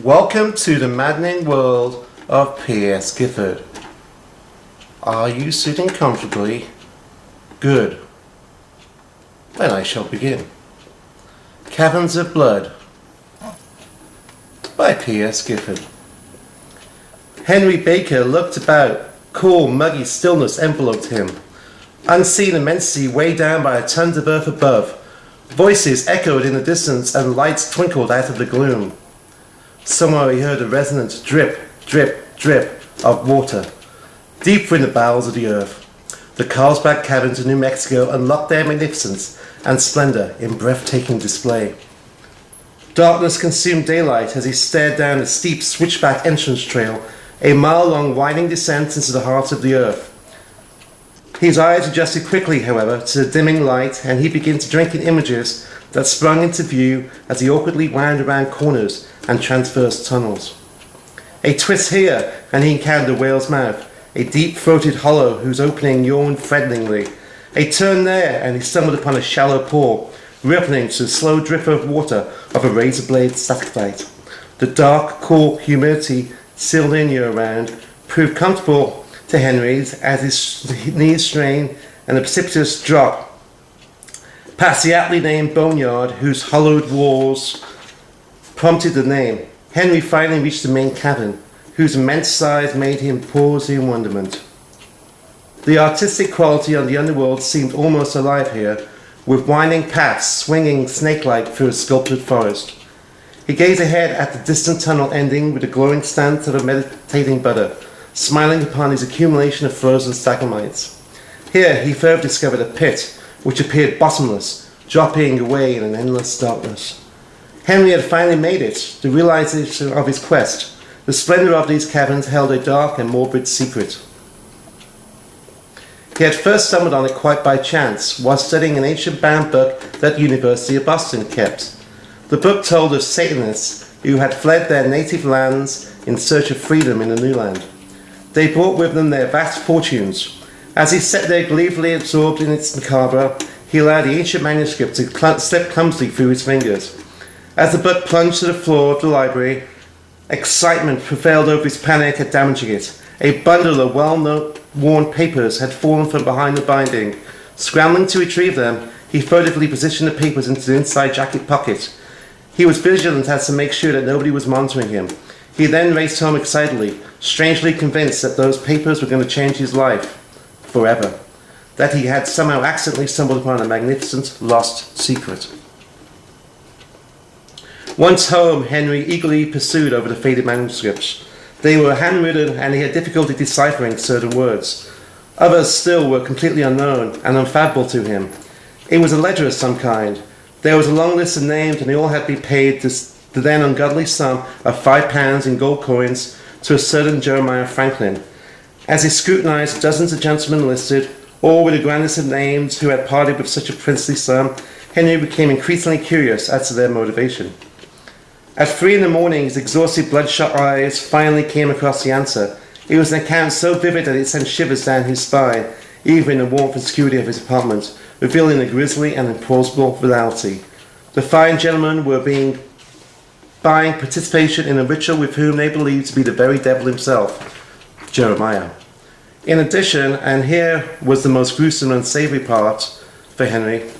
Welcome to the maddening world of P.S. Gifford. Are you sitting comfortably? Good. Then I shall begin. Caverns of Blood by P.S. Gifford. Henry Baker looked about. Cool, muggy stillness enveloped him. Unseen immensity weighed down by tons of earth above. Voices echoed in the distance and lights twinkled out of the gloom. Somewhere he heard a resonant drip, drip, drip of water, deeper in the bowels of the earth. The Carlsbad Caverns of New Mexico unlocked their magnificence and splendor in breathtaking display. Darkness consumed daylight as he stared down the steep switchback entrance trail, a mile-long winding descent into the heart of the earth. His eyes adjusted quickly, however, to the dimming light, and he began to drink in images that sprung into view as he awkwardly wound around corners and traversed tunnels. A twist here, and he encountered a whale's mouth, a deep-throated hollow whose opening yawned threateningly. A turn there, and he stumbled upon a shallow pool, rippling to the slow drip of water of a razor-blade stalactite. The dark, cool humidity sealed in year-round proved comfortable to Henry's as his knees strained and a precipitous drop past the aptly named boneyard whose hollowed walls prompted the name. Henry finally reached the main cavern, whose immense size made him pause in wonderment. The artistic quality of the underworld seemed almost alive here, with winding paths swinging snake-like through a sculptured forest. He gazed ahead at the distant tunnel ending with the glowing stance of a meditating Buddha, smiling upon his accumulation of frozen stalagmites. Here he further discovered a pit, which appeared bottomless, dropping away in an endless darkness. Henry had finally made it, the realization of his quest. The splendor of these caverns held a dark and morbid secret. He had first stumbled on it quite by chance, while studying an ancient bound book that the University of Boston kept. The book told of Satanists who had fled their native lands in search of freedom in the new land. They brought with them their vast fortunes. As he sat there gleefully absorbed in its macabre, he allowed the ancient manuscript to slip clumsily through his fingers. As the book plunged to the floor of the library, excitement prevailed over his panic at damaging it. A bundle of well-worn papers had fallen from behind the binding. Scrambling to retrieve them, he furtively positioned the papers into the inside jacket pocket. He was vigilant as to make sure that nobody was monitoring him. He then raced home excitedly, strangely convinced that those papers were going to change his life forever, that he had somehow accidentally stumbled upon a magnificent lost secret. Once home, Henry eagerly pursued over the faded manuscripts. They were handwritten and he had difficulty deciphering certain words. Others still were completely unknown and unfathomable to him. It was a ledger of some kind. There was a long list of names and they all had to be paid the then ungodly sum of £5 in gold coins to a certain Jeremiah Franklin. As he scrutinized dozens of gentlemen listed, all with the grandest of names who had parted with such a princely sum, Henry became increasingly curious as to their motivation. At 3 a.m, his exhausted, bloodshot eyes finally came across the answer. It was an account so vivid that it sent shivers down his spine, even in the warmth and security of his apartment, revealing a grisly and implausible reality. The fine gentlemen were buying participation in a ritual with whom they believed to be the very devil himself, Jeremiah. In addition, and here was the most gruesome and unsavory part for Henry,